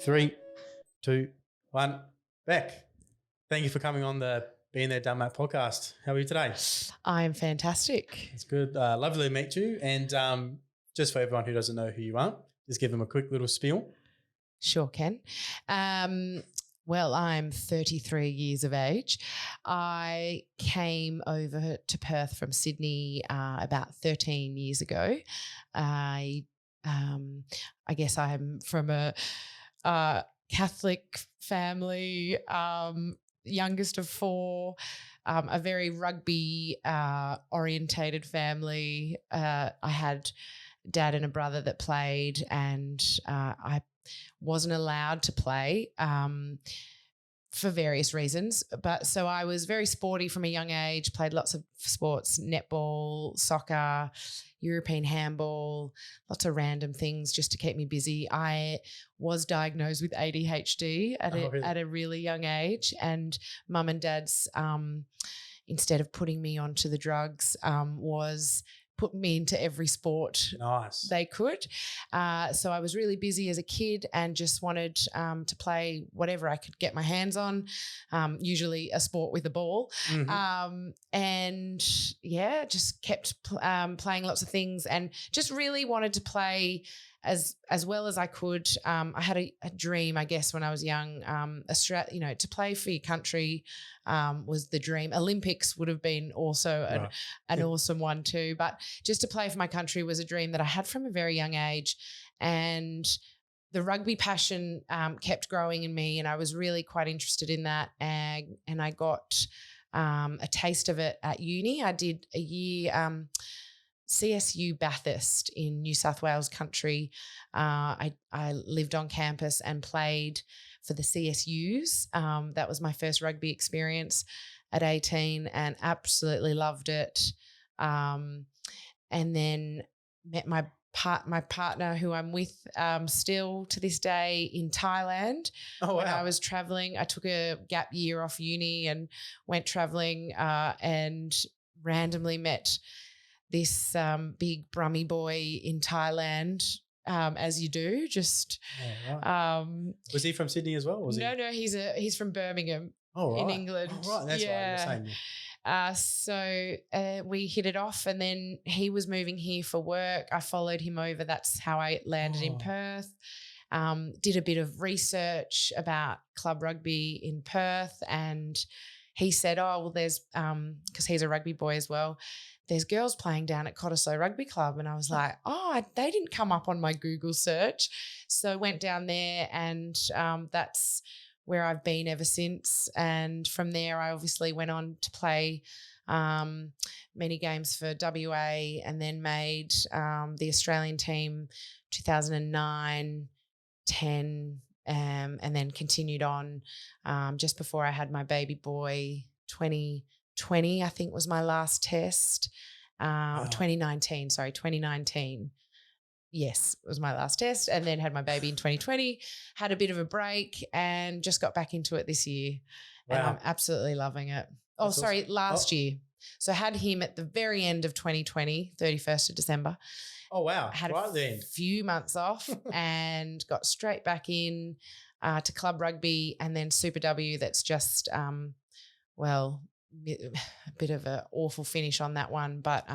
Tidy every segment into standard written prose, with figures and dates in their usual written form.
Three, two, one. Bec, thank you for coming on the Being There, Done That podcast. How are you today? I'm fantastic. It's good. Lovely to meet you. And just for everyone who doesn't know who you are, just give them a quick little spiel. Sure can. Well, I'm 33 years of age. I came over to Perth from Sydney about 13 years ago. I guess I'm from a Catholic family, youngest of four, a very rugby orientated family. I had dad and a brother that played, and I wasn't allowed to play for various reasons. But so I was very sporty from a young age, played lots of sports, netball, soccer, European handball, lots of random things just to keep me busy. I was diagnosed with ADHD at a really young age, and mum and dad's, instead of putting me onto the drugs, was put me into every sport they could. So I was really busy as a kid and just wanted to play whatever I could get my hands on, usually a sport with a ball. And yeah, just kept playing lots of things and just really wanted to play as well as I could. I had a dream, I guess, when I was young. To play for your country was the dream. Olympics would have been also an awesome one too. But just to play for my country was a dream that I had from a very young age. And the rugby passion kept growing in me, and I was really quite interested in that. And I got a taste of it at uni. I did a year CSU Bathurst in New South Wales country. I lived on campus and played for the CSUs. That was my first rugby experience at 18 and absolutely loved it. And then met my partner, who I'm with still to this day, in Thailand. Oh, wow. When I was traveling, I took a gap year off uni and went traveling and randomly met this big Brummy boy in Thailand, as you do. Just was he from Sydney as well? No, he's from Birmingham in England. Oh, right, that's right. You're saying. So we hit it off, and then he was moving here for work. I followed him over. That's how I landed in Perth. Did a bit of research about club rugby in Perth, and he said, oh, well, there's because he's a rugby boy as well, there's girls playing down at Cottesloe Rugby Club. And I was like, they didn't come up on my Google search. So I went down there, and that's where I've been ever since. And from there, I obviously went on to play many games for WA, and then made the Australian team 2009, 10, and then continued on just before I had my baby boy. 2020, I think, was my last test. 2019. Yes, it was my last test, and then had my baby in 2020, had a bit of a break, and just got back into it this year. Wow. And I'm absolutely loving it. Last year. So I had him at the very end of 2020, 31st of December. Oh, wow. Had a few months off and got straight back in to club rugby, and then Super W. That's just, a bit of an awful finish on that one, but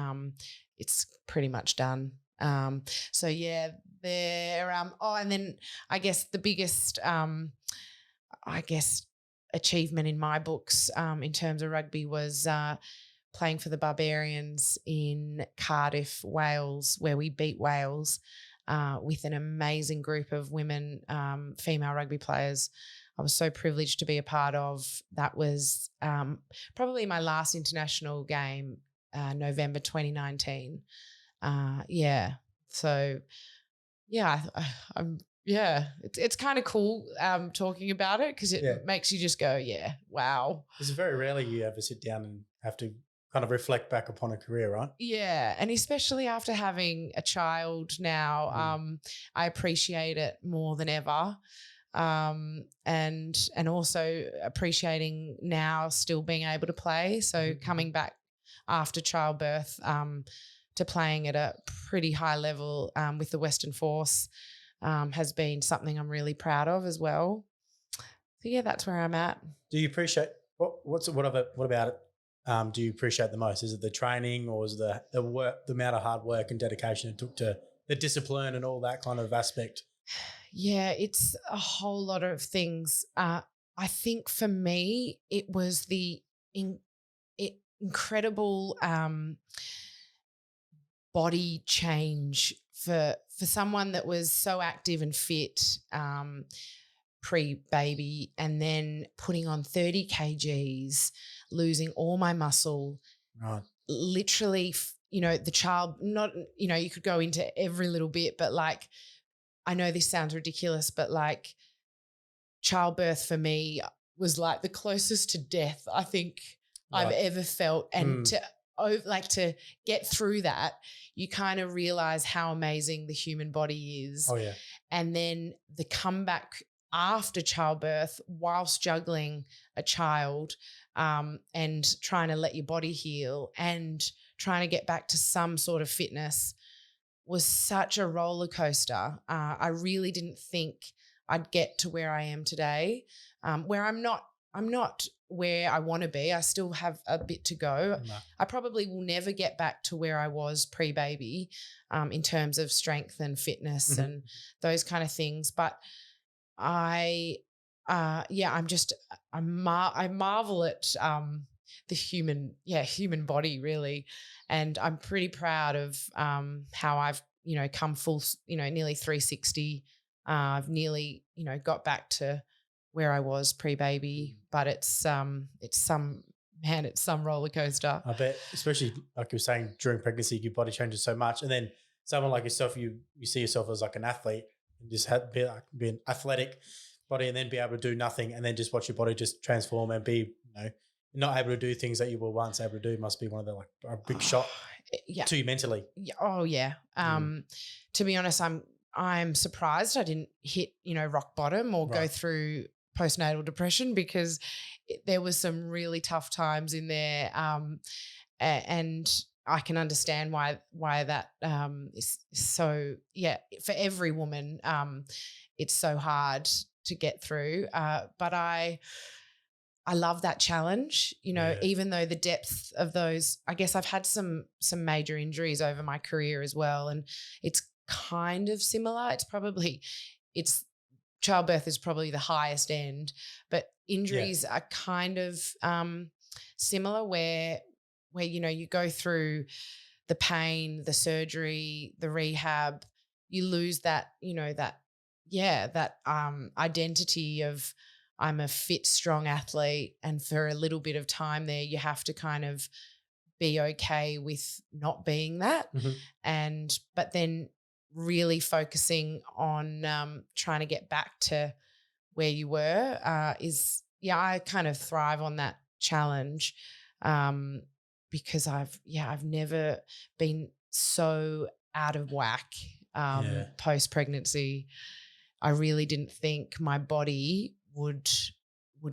it's pretty much done. So yeah, there. And then I guess the biggest, achievement in my books in terms of rugby was playing for the Barbarians in Cardiff, Wales, where we beat Wales with an amazing group of women, female rugby players. I was so privileged to be a part of. That was probably my last international game, November 2019. So it's kind of cool talking about it, because it makes you just go, wow. It's very rarely you ever sit down and have to kind of reflect back upon a career, right? Yeah, and especially after having a child now, I appreciate it more than ever. And also appreciating now still being able to play. So coming back after childbirth to playing at a pretty high level with the Western Force has been something I'm really proud of as well. So yeah, that's where I'm at. Do you appreciate what about it? Do you appreciate the most? Is it the training, or is it the work, the amount of hard work and dedication it took to the discipline and all that kind of aspect? Yeah, it's a whole lot of things. I think for me, it was the incredible body change for someone that was so active and fit pre-baby, and then putting on 30 kgs, losing all my muscle. Right. Literally, the child, not, you could go into every little bit, but like, I know this sounds ridiculous, but like childbirth for me was like the closest to death I think I've ever felt. And to get through that, you kind of realize how amazing the human body is. Oh, yeah. And then the comeback after childbirth, whilst juggling a child and trying to let your body heal and trying to get back to some sort of fitness, was such a roller coaster. I really didn't think I'd get to where I am today, where I'm not where I want to be. I still have a bit to go. No. I probably will never get back to where I was pre-baby in terms of strength and fitness and those kind of things. But I marvel at the human body really. And I'm pretty proud of how I've, come full, nearly 360. I've nearly, got back to where I was pre-baby, but it's some roller coaster. I bet, especially like you were saying, during pregnancy, your body changes so much. And then someone like yourself, you see yourself as like an athlete and just be an athletic body, and then be able to do nothing, and then just watch your body just transform and be, not able to do things that you were once able to do. Must be one of the like a big shock to you mentally. Oh yeah. To be honest, I'm surprised I didn't hit, rock bottom or go through postnatal depression, because there was some really tough times in there. And I can understand why that is so, for every woman, it's so hard to get through. But I love that challenge, even though the depth of those, I guess I've had some major injuries over my career as well. And it's kind of similar. Childbirth is probably the highest end, but injuries are kind of similar where, you go through the pain, the surgery, the rehab, you lose that, that identity of I'm a fit, strong athlete. And for a little bit of time there, you have to kind of be okay with not being that. But then really focusing on trying to get back to where you were I kind of thrive on that challenge because I've never been so out of whack post-pregnancy. I really didn't think my body would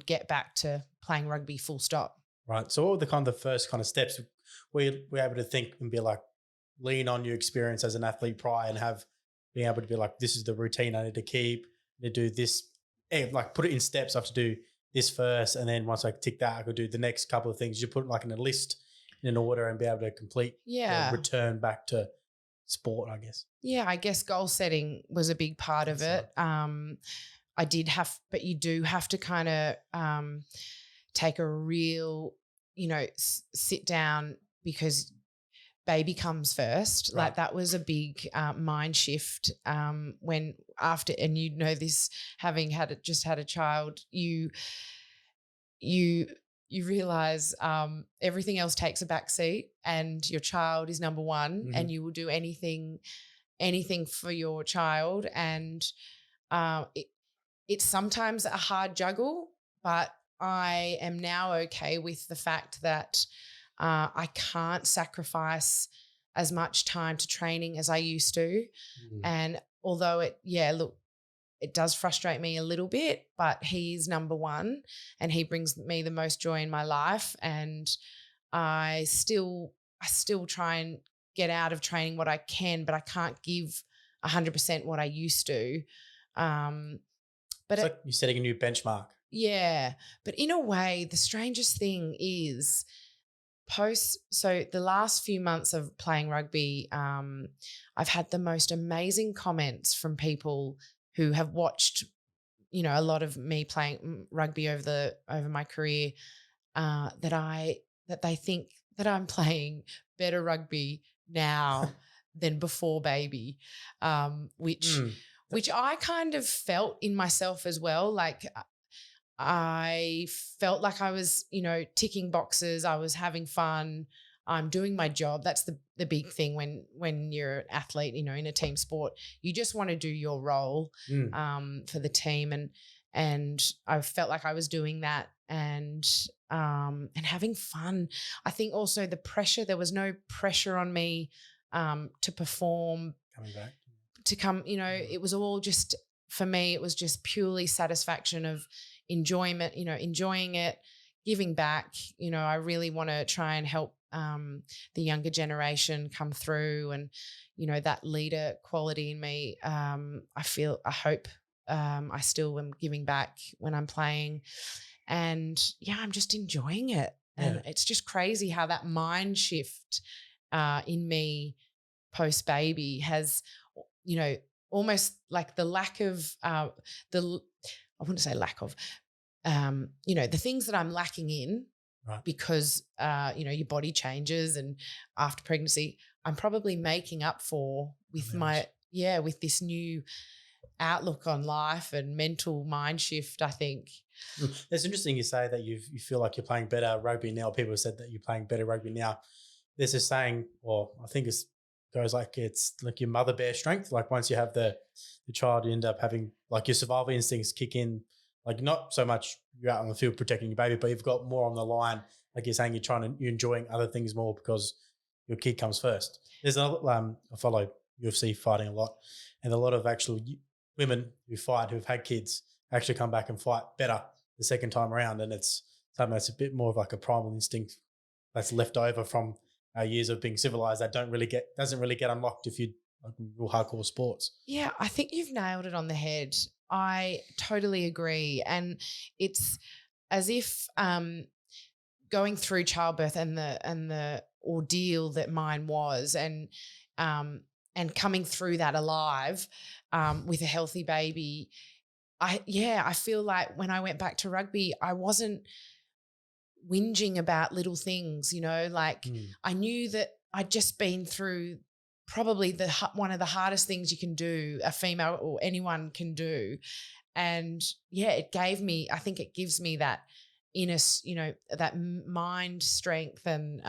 get back to playing rugby full stop. Right. So what were the first kind of steps we were able to think and be like, lean on your experience as an athlete prior and being able to be like, this is the routine I need to keep, to do this, like put it in steps. I have to do this first. And then once I tick that, I could do the next couple of things. You put it like in a list in an order and be able to complete, return back to sport, I guess. Yeah, I guess goal setting was a big part of it. But you do have to kind of take a real, sit down, because baby comes first. Right. Like that was a big mind shift when after, and this, having just had a child, you realize everything else takes a back seat and your child is number one, and you will do anything for your child. And it's sometimes a hard juggle, but I am now okay with the fact that I can't sacrifice as much time to training as I used to. And although it does frustrate me a little bit, but he's number one and he brings me the most joy in my life. And I still try and get out of training what I can, but I can't give 100% what I used to. But It's like you're setting a new benchmark. yeah, but in a way, the strangest thing is so the last few months of playing rugby, I've had the most amazing comments from people who have watched, a lot of me playing rugby over my career, that they think that I'm playing better rugby now than before baby, which I kind of felt in myself as well. Like I felt like I was, ticking boxes. I was having fun. I'm doing my job. That's the big thing when you're an athlete, in a team sport. You just want to do your role for the team, and I felt like I was doing that and having fun. I think also the pressure. There was no pressure on me to perform, Coming back. to come. It was all just, for me, it was just purely satisfaction of enjoyment, enjoying it, giving back. I really want to try and help the younger generation come through, and, that leader quality in me. I hope I still am giving back when I'm playing, and I'm just enjoying it. Yeah. And it's just crazy how that mind shift in me post baby has, almost like the lack of I wouldn't say lack of, the things that I'm lacking in, right, because, your body changes, and after pregnancy, I'm probably making up for with with this new outlook on life and mental mind shift, I think. It's interesting you say that you feel like you're playing better rugby now. People have said that you're playing better rugby now. There's a saying, or I think it goes like, it's like your mother bear strength. Like once you have the child, you end up having like your survival instincts kick in. Like not so much you're out on the field protecting your baby, but you've got more on the line. Like you're saying, you're enjoying other things more because your kid comes first. There's another, I follow UFC fighting a lot, and a lot of actual women who fight who've had kids actually come back and fight better the second time around. And it's something that's a bit more of like a primal instinct that's left over from our years of being civilized that doesn't really get unlocked if you like real hardcore sports. Yeah, I think you've nailed it on the head. I totally agree. And it's as if going through childbirth and the ordeal that mine was, and coming through that alive with a healthy baby, I feel like when I went back to rugby, I wasn't whinging about little things, like I knew that I'd just been through probably one of the hardest things you can do, a female or anyone can do. And I think it gives me that inner, that mind strength, and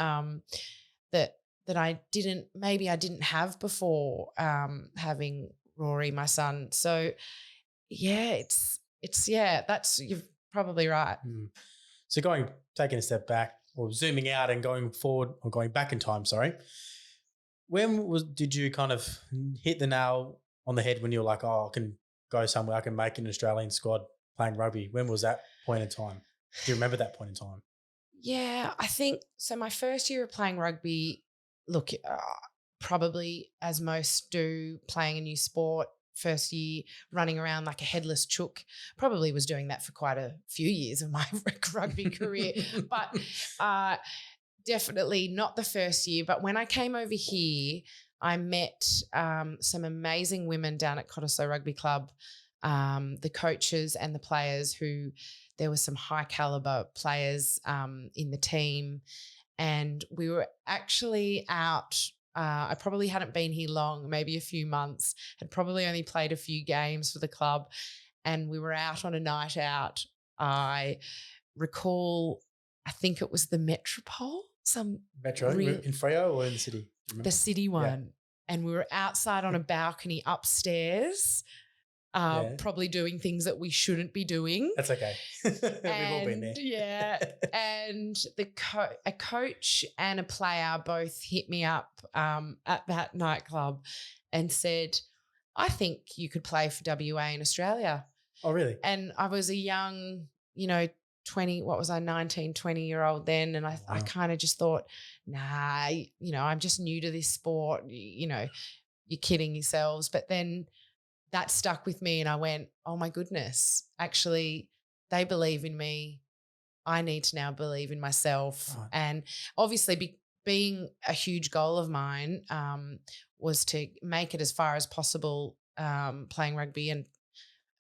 that I didn't have before having Rory, my son. So that's, you're probably right. So taking a step back, or zooming out and going forward, or going back in time, sorry. Did you kind of hit the nail on the head when you were like, oh, I can go somewhere, I can make an Australian squad playing rugby? When was that point in time? Do you remember that point in time? Yeah, I think so. My first year of playing rugby, look, probably as most do, playing a new sport, first year running around like a headless chook, probably was doing that for quite a few years of my rugby career, but definitely not the first year. But when I came over here, I met some amazing women down at Cottesloe Rugby Club, the coaches and the players, who there were some high caliber players in the team. And we were actually out. I probably hadn't been here long, maybe a few months, had probably only played a few games for the club, and we were out on a night out. I recall, I think it was the Metropole. Metro in Freo or in the city? The city one. Yeah. And we were outside on a balcony upstairs, probably doing things that we shouldn't be doing. That's okay. We've all been there. Yeah. And a coach and a player both hit me up at that nightclub and said, I think you could play for WA in Australia. Oh, really? And I was a young, 19, 20-year-old then. And I kind of just thought, nah, I'm just new to this sport. You're kidding yourselves. But then that stuck with me and I went, oh my goodness, actually they believe in me. I need to now believe in myself. Right. And obviously being a huge goal of mine was to make it as far as possible playing rugby. And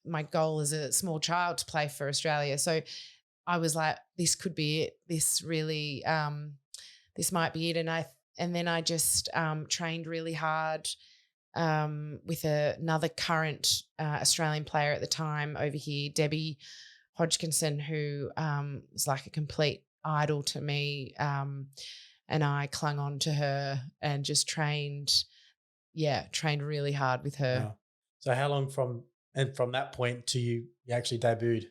my goal as a small child to play for Australia. So I was like, this could be it. This really, this might be it. And then I just trained really hard with another current Australian player at the time over here, Debbie Hodgkinson, who was like a complete idol to me. And I clung on to her and just trained really hard with her. Wow. So how long from that point to you actually debuted?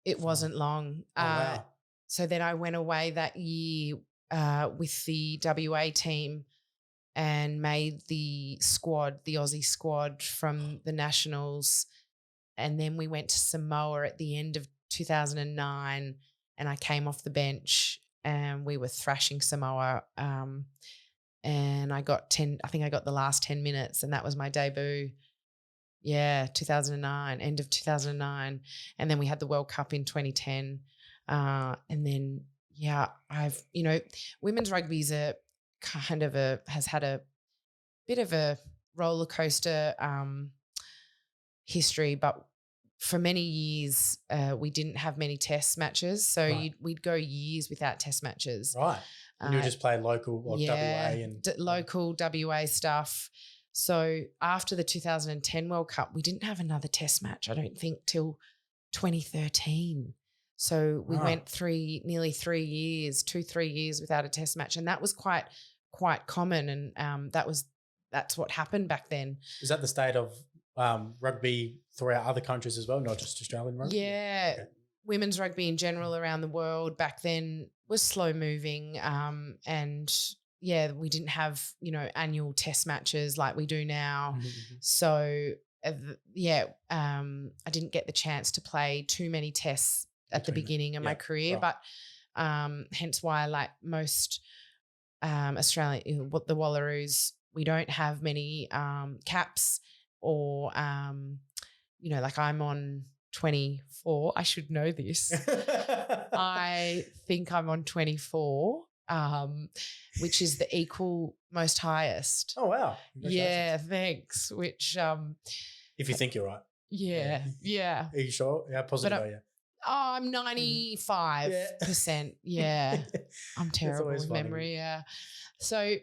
It wasn't long. Oh, wow. So then I went away that year with the WA team and made the squad, the Aussie squad from the Nationals. And then we went to Samoa at the end of 2009 and I came off the bench and we were thrashing Samoa. And I think I got the last 10 minutes and that was my debut. Yeah, 2009, end of 2009. And then we had the World Cup in 2010. And then, women's rugby is has had a bit of a roller coaster history, but for many years we didn't have many test matches. So right. we'd go years without test matches. Right. And you just play local WA and local WA stuff. So after the 2010 World Cup, we didn't have another test match, I don't think, till 2013. So we went nearly 3 years, 2-3 years without a test match. And that was quite common. And that's what happened back then. Is that the state of rugby throughout other countries as well, not just Australian rugby? Yeah. Okay. Women's rugby in general around the world back then was slow moving. And we didn't have, annual test matches like we do now. Mm-hmm. So, I didn't get the chance to play too many tests at the beginning of my career, right. But hence why, like most Australian, the Wallaroos, we don't have many caps or, like I'm on 24. I should know this. I think I'm on 24. Which is the equal most highest. Oh, wow. Yeah, thanks. Which if you think you're right. Yeah. Are you sure? Yeah, positive are you? Oh, I'm 95%. Yeah. I'm terrible with memory. Yeah. So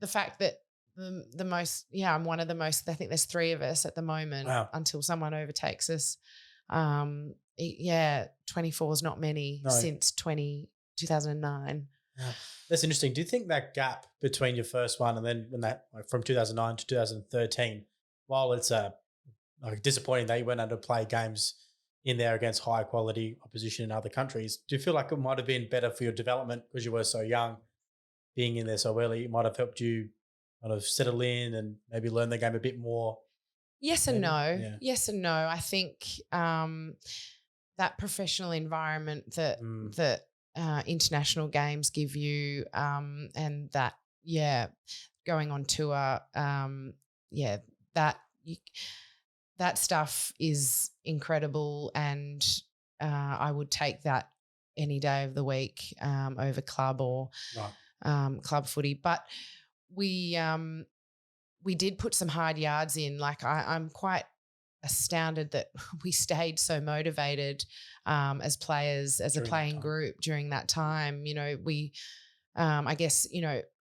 the fact that the most, I'm one of the most, I think there's 3 of us at the moment until someone overtakes us. 24 is not many since 2009. Yeah. That's interesting. Do you think that gap between your first one and then from 2009 to 2013, while it's disappointing that you weren't able to play games in there against high quality opposition in other countries, do you feel like it might have been better for your development because you were so young, being in there so early? It might have helped you kind of settle in and maybe learn the game a bit more? Yes and no. Yeah. Yes and no. I think that professional environment that international games give you, and that going on tour, that stuff is incredible, and I would take that any day of the week over club or club footy. But we did put some hard yards in. Like I'm quite astounded that we stayed so motivated as players, as a playing group during that time. We, I guess,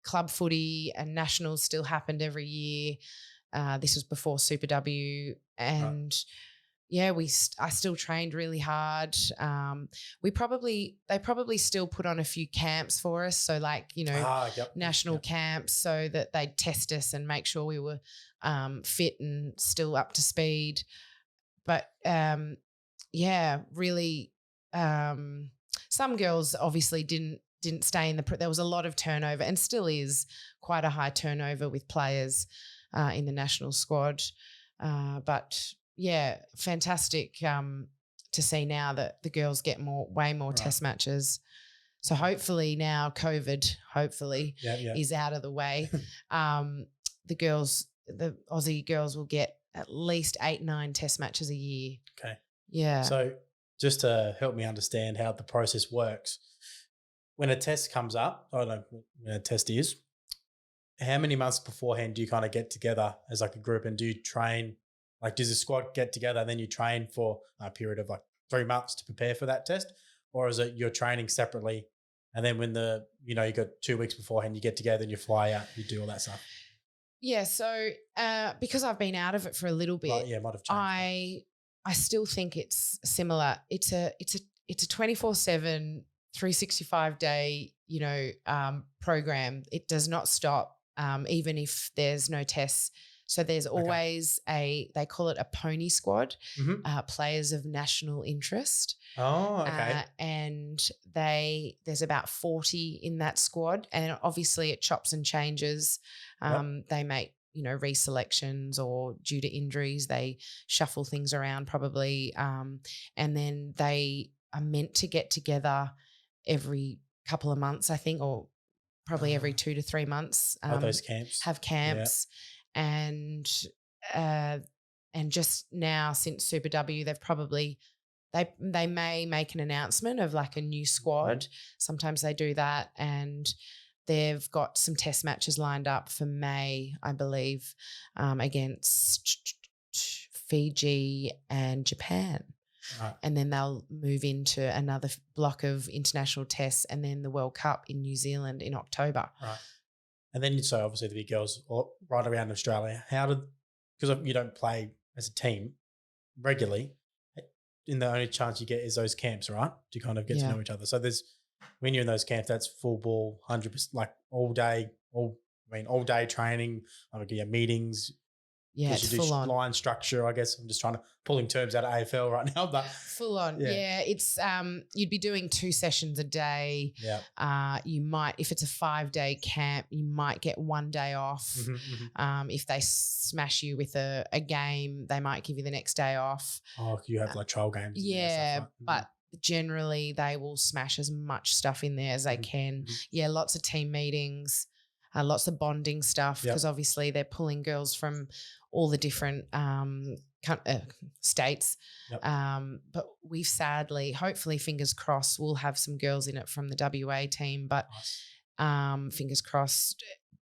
club footy and nationals still happened every year. This was before Super W, and I still trained really hard. They probably still put on a few camps for us. So like, national camps, so that they'd test us and make sure we were fit and still up to speed. But really, some girls obviously didn't stay in there was a lot of turnover, and still is quite a high turnover with players in the national squad. But fantastic to see now that the girls get way more test matches. So hopefully now COVID is out of the way. The Aussie girls will get at least 8-9 test matches a year. Okay. Yeah. So just to help me understand how the process works, when a test comes up, I don't know when a test is, how many months beforehand do you kind of get together as like a group, and do you train, like does the squad get together and then you train for a period of like 3 months to prepare for that test? Or is it you're training separately and then when you got 2 weeks beforehand, you get together and you fly out, you do all that stuff? Yeah. So because I've been out of it for a little bit, Might have changed. I still think it's similar. It's a 24/7, 365-day, program. It does not stop, even if there's no tests. So there's always they call it a pony squad, players of national interest. Oh, okay. And there's about 40 in that squad, and obviously it chops and changes. They make reselections, or due to injuries they shuffle things around probably, and then they are meant to get together every couple of months, I think, or probably every 2 to 3 months. Those camps have camps. And just now since Super W, they've probably they may make an announcement of like a new squad. Sometimes they do that, and they've got some test matches lined up for May, I believe, against Fiji and Japan. Right. And then they'll move into another block of international tests, and then the World Cup in New Zealand in October. Right. And then, so obviously the big girls all right around Australia, because you don't play as a team regularly, and the only chance you get is those camps, right? To kind of get to know each other. So when you're in those camps, that's full ball, 100%, like all day training, meetings. Yeah, it's full on. Line structure, I guess. I'm just trying to pulling terms out of AFL right now, but full on. Yeah, it's you'd be doing 2 sessions a day. Yeah. You might, if it's a 5-day camp, you might get 1 day off. If they smash you with a game, they might give you the next day off. Oh, you have like trial games. Yeah, stuff, right? But generally they will smash as much stuff in there as they can. Yeah, lots of team meetings. Lots of bonding stuff, because obviously they're pulling girls from all the different states. But we've sadly, hopefully, fingers crossed, we'll have some girls in it from the WA team. But fingers crossed.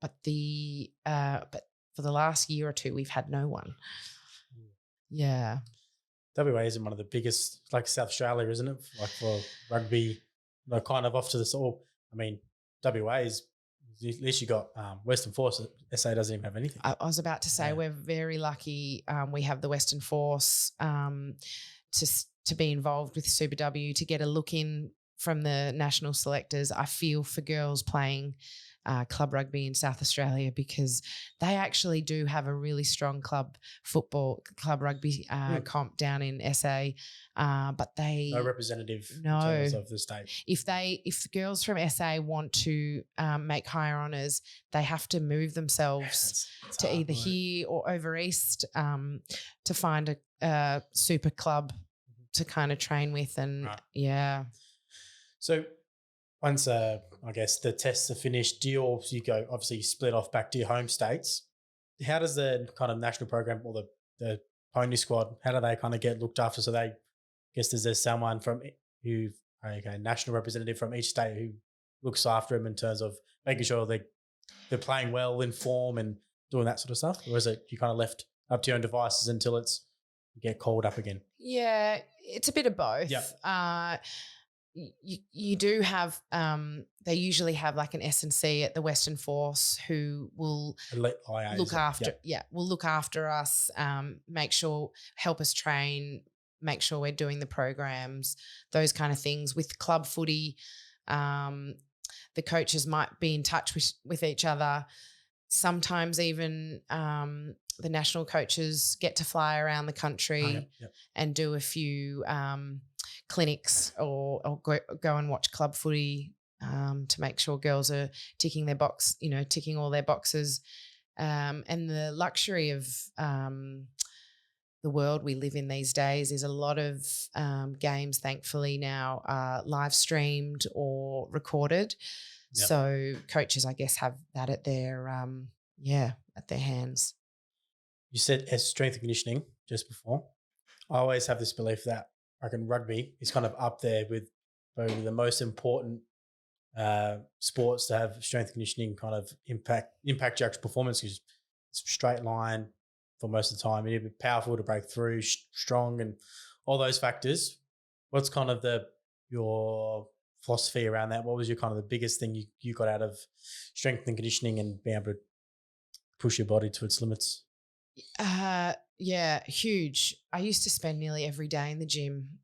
But but for the last year or two, we've had no one. Yeah. WA isn't one of the biggest, like South Australia, isn't it? Like for rugby, kind of off to the soul. I mean, WA is. At least you got Western Force. SA doesn't even have anything. I was about to say we're very lucky. We have the Western Force to be involved with Super W, to get a look in from the national selectors. I feel for girls playing club rugby in South Australia, because they actually do have a really strong club rugby comp down in SA, but they no representative in terms of the state. If the girls from SA want to make higher honours, they have to move themselves to either here or over east to find a super club to kind of train with, and So once, I guess, the tests are finished, you go, obviously you split off back to your home states. How does the kind of national program or the pony squad, how do they kind of get looked after? So they, I guess there's someone national representative from each state who looks after them in terms of making sure they're playing well, in form, and doing that sort of stuff? Or is it you kind of left up to your own devices until you get called up again? Yeah, it's a bit of both. Yeah. You do have they usually have like an S&C at the Western Force who will look after us, help us train, make sure we're doing the programs, those kind of things. With club footy, the coaches might be in touch with each other. Sometimes even the national coaches get to fly around the country and do a few clinics or go and watch club footy to make sure girls are ticking all their boxes. And the luxury of the world we live in these days is a lot of games, thankfully, now are live streamed or recorded. Yep. So coaches, I guess, have that at their at their hands. You said as strength and conditioning just before. I always have this belief that I reckon rugby is kind of up there with probably the most important sports to have strength and conditioning kind of impact your actual performance, because it's a straight line for most of the time. You need to be powerful to break through, strong, and all those factors. What's kind of your philosophy around that? What was your kind of the biggest thing you got out of strength and conditioning and being able to push your body to its limits? Yeah, huge. I used to spend nearly every day in the gym.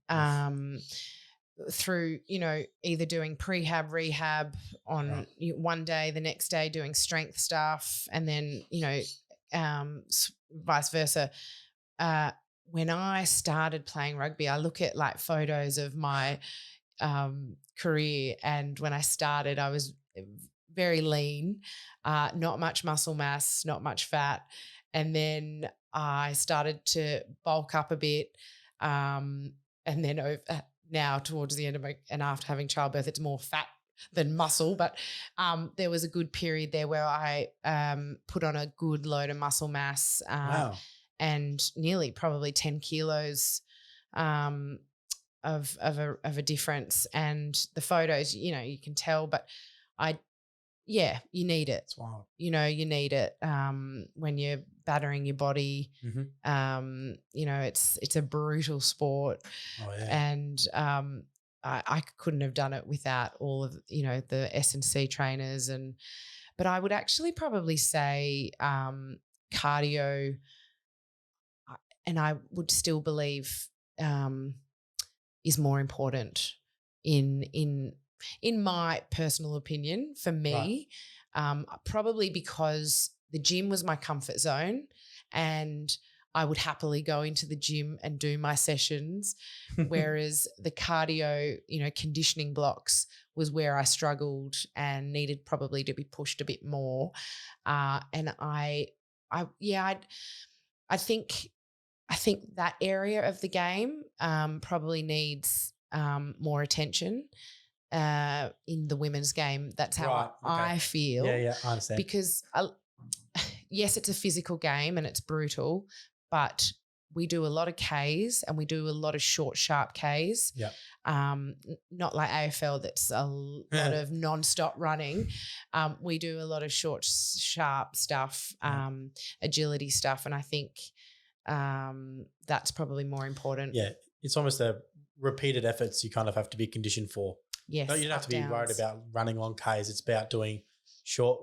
Through, either doing prehab, rehab on one day, the next day doing strength stuff, and then, vice versa. When I started playing rugby, I look at like photos of my career, and when I started, I was very lean, not much muscle mass, not much fat. And then I started to bulk up a bit, and then now towards the end of and after having childbirth, it's more fat than muscle. But there was a good period there where I put on a good load of muscle mass, and nearly probably 10 kilos of a difference. And the photos, you can tell, but you need it. It's wild. You need it when you're battering your body. Mm-hmm. It's a brutal sport. Oh, yeah. And I couldn't have done it without all of, the S&C trainers. But I would actually probably say cardio, and I would still believe is more important in my personal opinion for me, probably because the gym was my comfort zone, and I would happily go into the gym and do my sessions, whereas the cardio, conditioning blocks was where I struggled and needed probably to be pushed a bit more. And I think that area of the game probably needs more attention in the women's game. That's how I feel. Yeah, I understand. Because yes, it's a physical game and it's brutal, but we do a lot of Ks and we do a lot of short, sharp Ks. Yeah. Not like AFL, that's a lot of non-stop running. We do a lot of short, sharp stuff, agility stuff, and I think that's probably more important. Yeah, it's almost a repeated efforts you kind of have to be conditioned for. Yes, no, you don't have to be worried about running long Ks. It's about doing short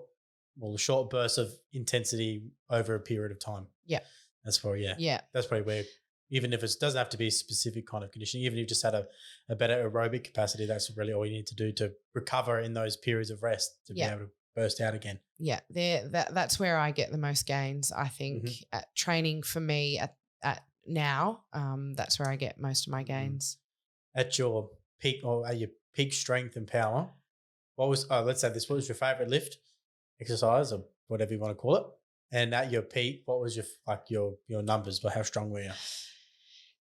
bursts of intensity over a period of time. Yeah. That's probably, that's probably where, even if it doesn't have to be a specific kind of conditioning, even if you just had a better aerobic capacity, that's really all you need to do to recover in those periods of rest to be able to burst out again. Yeah, that's where I get the most gains, I think. At training for me at now, that's where I get most of my gains. At your peak, or at your peak strength and power, what was your favorite lift, exercise, or whatever you want to call it? And at your peak, what was your numbers, but how strong were you?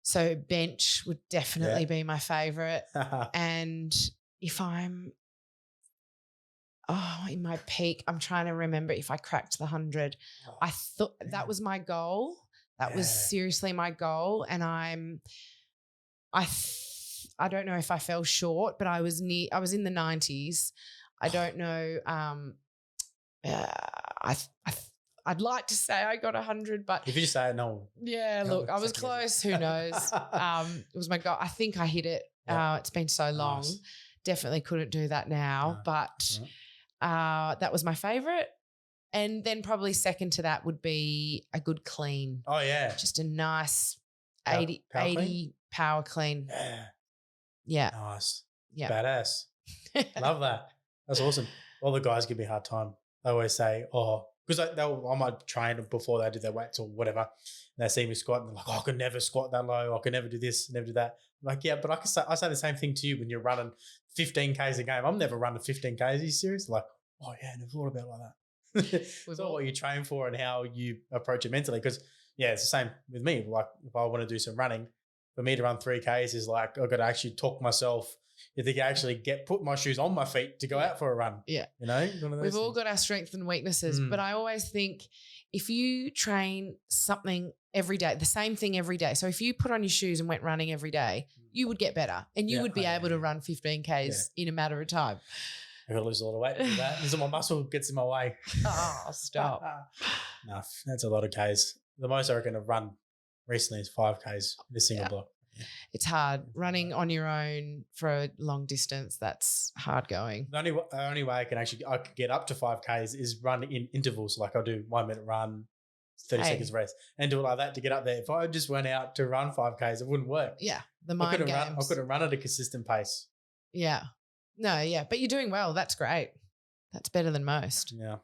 So bench would definitely be my favorite. And if I'm in my peak, I'm trying to remember if I cracked the 100. I thought that was my goal. That was seriously my goal. And I don't know if I fell short, but I was in the 90s. I don't know. I'd like to say I got 100, but if you just say it, no. Yeah, look, I was close. Who knows? It was my goal. I think I hit it. It's been so long. Nice. Definitely couldn't do that now, but that was my favorite. And then probably second to that would be a good clean. Oh, yeah. Just a nice 80 power clean. Yeah. Yeah. Nice. Yeah. Badass. Love that. That's awesome. All the guys give me a hard time. They always say, because I might train before they do their weights or whatever, and they see me squat and they're like, I could never squat that low. I could never do this, never do that. I'm like, yeah, but I say the same thing to you when you're running 15 Ks a game. I'm never running 15 Ks. Are you serious? Like, I never thought about it like that. It's all what you train for and how you approach it mentally, because yeah, it's the same with me. Like if I want to do some running, for me to run 3Ks is like I've got to actually talk myself to actually put my shoes on my feet to go out for a run. Yeah. You know, one of those We've all things. got our strengths and weaknesses, but I always think if you train something every day, the same thing every day. So if you put on your shoes and went running every day, you would get better and you would be able to run 15Ks in a matter of time. I've got to lose a lot of weight to do that. This is my muscle gets in my way. Oh, stop. No, that's a lot of Ks. The most I reckon I've run recently is 5Ks in a single block. Yeah. It's hard. Running on your own for a long distance, that's hard going. The only way I could get up to 5Ks is run in intervals. Like I'll do 1 minute run, 30 seconds rest, and do it like that to get up there. If I just went out to run 5Ks, it wouldn't work. Yeah, the mind games. I couldn't run at a consistent pace. Yeah. No, yeah, but you're doing well. That's great. That's better than most. Yeah.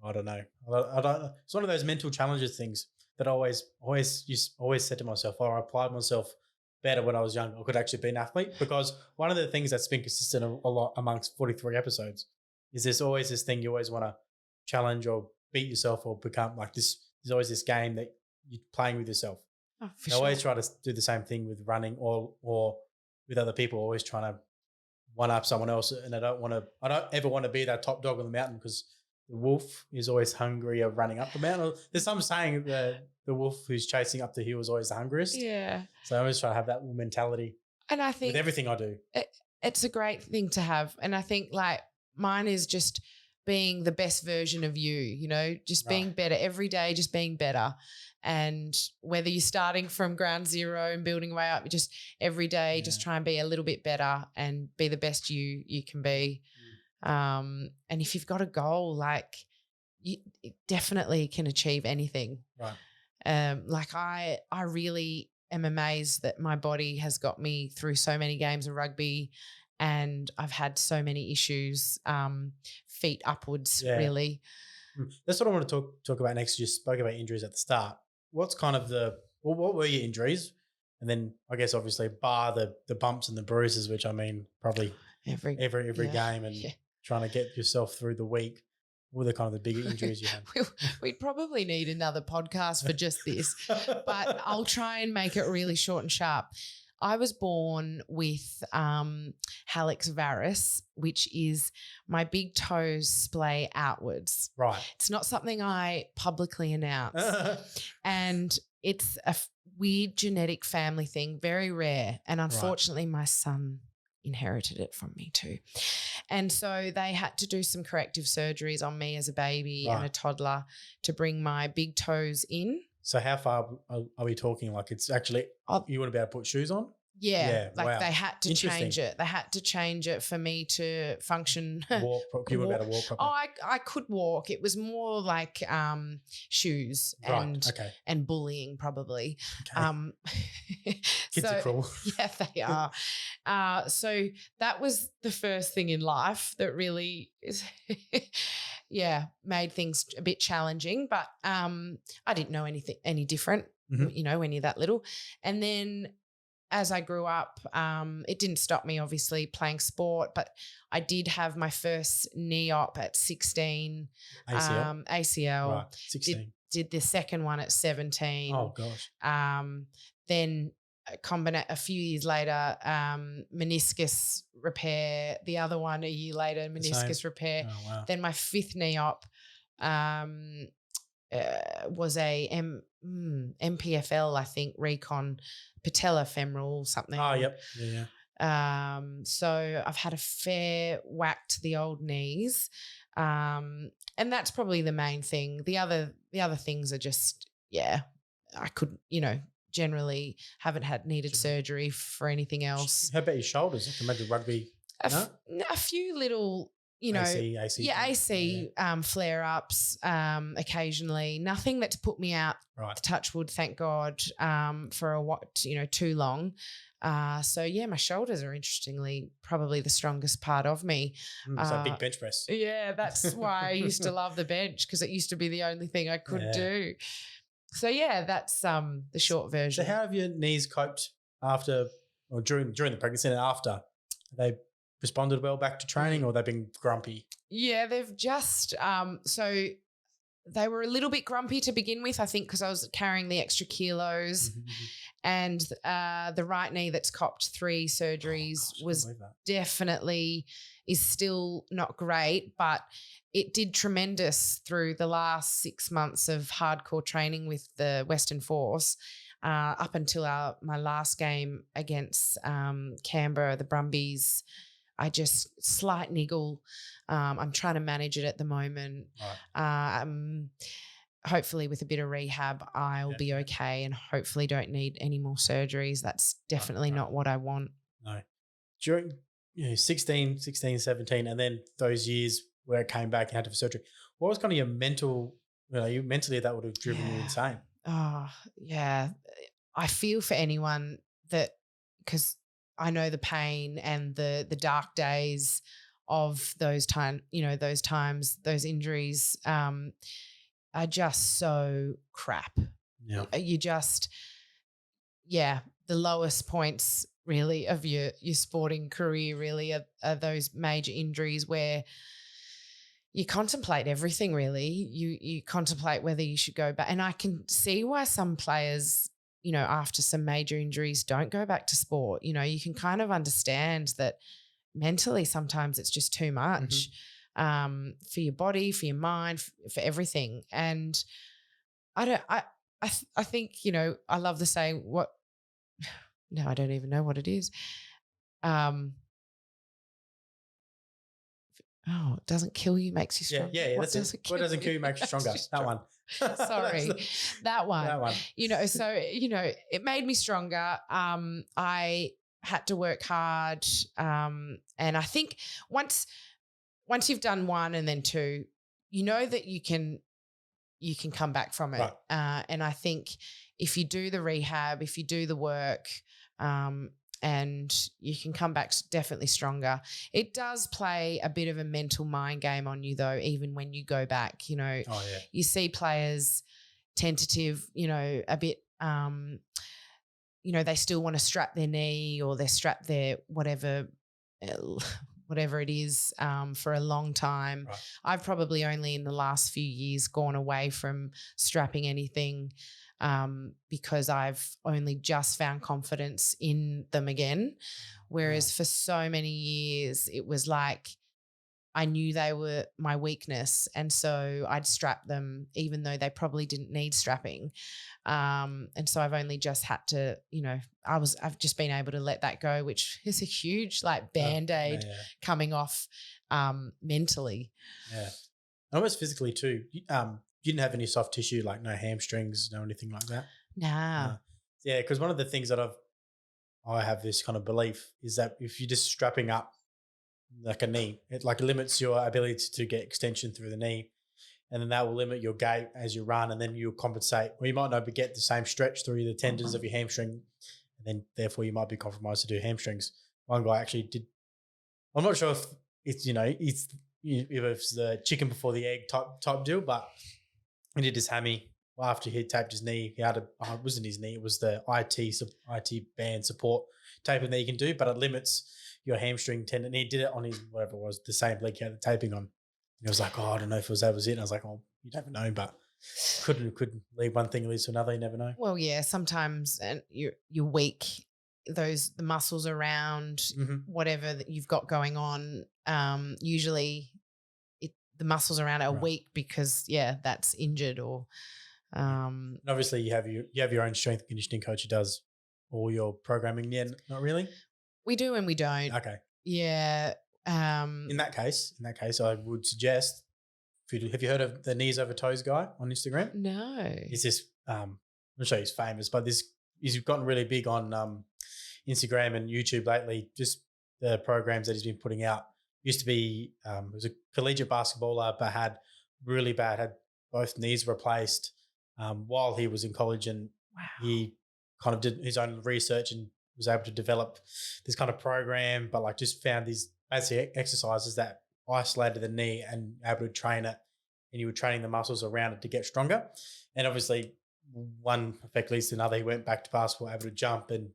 I don't know. I don't. It's one of those mental challenges things that I always said to myself, I applied myself better when I was young. I could actually be an athlete, because one of the things that's been consistent a lot amongst 43 episodes is there's always this thing you always want to challenge or beat yourself or become like this. There's always this game that you're playing with yourself. Oh, I always try to do the same thing with running or with other people, always trying to one up someone else. And I don't ever want to be that top dog on the mountain, because the wolf is always hungrier running up the mountain. There's some saying that the wolf who's chasing up the hill is always the hungriest. Yeah. So I always try to have that mentality. And I think with everything I do, it's a great thing to have. And I think like mine is just being the best version of you, just being better every day, just being better. And whether you're starting from ground zero and building way up, just every day, just try and be a little bit better and be the best you can be. And if you've got a goal, like you definitely can achieve anything. Right. Like I really am amazed that my body has got me through so many games of rugby, and I've had so many issues, feet upwards, really. That's what I want to talk about next. You spoke about injuries at the start. What's kind of what were your injuries? And then I guess obviously bar the bumps and the bruises, which I mean probably every game, and trying to get yourself through the week. What are the kind of the bigger injuries you had? We'd probably need another podcast for just this, but I'll try and make it really short and sharp. I was born with hallux varus, which is my big toes splay outwards. Right. It's not something I publicly announce. And it's a weird genetic family thing, very rare. And unfortunately, my son inherited it from me too. And so they had to do some corrective surgeries on me as a baby and a toddler to bring my big toes in. So how far are we talking? Like it's actually you wouldn't be able to put shoes on? Yeah, they had to change it. They had to change it for me to function. You wouldn't be able to walk properly? Oh, I could walk. It was more like shoes and bullying probably. Okay. Kids are cruel. Yeah, they are. So that was the first thing in life that really is made things a bit challenging. But I didn't know any different, when you're that little. And then as I grew up, it didn't stop me obviously playing sport, but I did have my first knee op at 16. ACL. Right, 16. Did the second one at 17. Oh gosh. Then a few years later, meniscus repair. The other one a year later, meniscus repair. Oh, wow. Then my fifth knee op was a MPFL, I think, recon, patellofemoral something. Oh, yep. Yeah. So I've had a fair whack to the old knees. And that's probably the main thing. The other things are just, I could, generally haven't needed surgery for anything else. How about your shoulders? I can imagine rugby. A few little, AC flare-ups occasionally. Nothing that's put me out, touch wood, thank God, for too long. So my shoulders are interestingly probably the strongest part of me. So big bench press. Yeah, that's why I used to love the bench, because it used to be the only thing I could do. So that's the short version. So how have your knees coped after or during the pregnancy and after? Have they responded well back to training, or they've been grumpy? Yeah, they've just so they were a little bit grumpy to begin with, I think, because I was carrying the extra kilos. And the right knee that's copped 3 surgeries was definitely is still not great, but it did tremendous through the last 6 months of hardcore training with the Western Force up until my last game against Canberra, the Brumbies. I just slight niggle. I'm trying to manage it at the moment. Right. Hopefully with a bit of rehab, I'll be okay and hopefully don't need any more surgeries. That's definitely not what I want. No. During 16, 17, and then those years where it came back and had to have surgery, what was kind of your mental, you mentally that would have driven you insane? Oh, yeah. I feel for anyone that, because I know the pain and the dark days of those times, those injuries are just so crap. Yeah. You just, the lowest points really of your sporting career really are those major injuries where you contemplate everything really. You contemplate whether you should go back. And I can see why some players, after some major injuries don't go back to sport. You can kind of understand that mentally sometimes it's just too much. For your body, for your mind, for everything. And I think, I love the saying no, I don't even know what it is. It doesn't kill you, makes you stronger. Yeah, what doesn't kill you makes you stronger. That one. Sorry, that one. That one. So, it made me stronger. I had to work hard. And I think once you've done 1 and then 2, that you can come back from it. Right. And I think if you do the rehab, if you do the work, and you can come back definitely stronger. It does play a bit of a mental mind game on you though, even when you go back, you see players tentative, a bit, they still want to strap their knee or they strap their whatever it is for a long time. Right. I've probably only in the last few years gone away from strapping anything because I've only just found confidence in them again. Whereas for so many years it was like I knew they were my weakness and so I'd strap them even though they probably didn't need strapping. And so I've only just had to, I've just been able to let that go, which is a huge Band-Aid coming off mentally. Yeah. Almost physically too. You didn't have any soft tissue, like no hamstrings, no anything like that? Nah. Yeah, because one of the things that I have this kind of belief is that if you're just strapping up like a knee, it limits your ability to get extension through the knee. And then that will limit your gait as you run, and then you'll compensate. Or you might not get the same stretch through the tendons of your hamstring, and then therefore you might be compromised to do hamstrings. One guy actually did. I'm not sure if it's if it's the chicken before the egg type deal, but he did his hammy after he taped his knee. He had it wasn't his knee; it was the IT band support taping that you can do, but it limits your hamstring tendon. And he did it on his whatever it was, the same leg he had the taping on. And he was like, I don't know if that was it. And I was like, you never know, but couldn't leave one thing leads to another. You never know. Well, yeah, sometimes and you're weak. The muscles around whatever that you've got going on. Usually, the muscles around it are weak because that's injured or. And obviously, you have your own strength and conditioning coach who does all your programming. Yeah, not really. We do and we don't. Okay. Yeah. In that case, I would suggest. Have you heard of the knees over toes guy on Instagram? No. He's this. I'm not sure he's famous, but he's gotten really big on Instagram and YouTube lately. Just the programs that he's been putting out. Used to be he was a collegiate basketballer, but had both knees replaced while he was in college, and he kind of did his own research and was able to develop this kind of program, but just found these basic exercises that isolated the knee and able to train it, and you were training the muscles around it to get stronger. And obviously one effect leads to another. He went back to basketball, able to jump and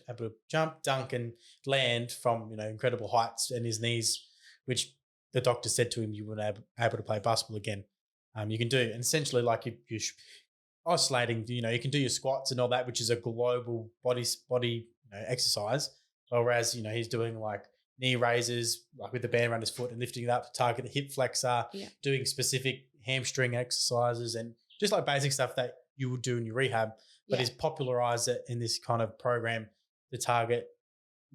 able to jump, dunk and land from, incredible heights, and his knees, which the doctor said to him, you weren't able to play basketball again. you can do. And essentially, like you're oscillating, you can do your squats and all that, which is a global body exercise. Whereas, he's doing like knee raises, like with the band around his foot and lifting it up to target the hip flexor, doing specific hamstring exercises and just like basic stuff that you would do in your rehab. But he's popularized it in this kind of program to target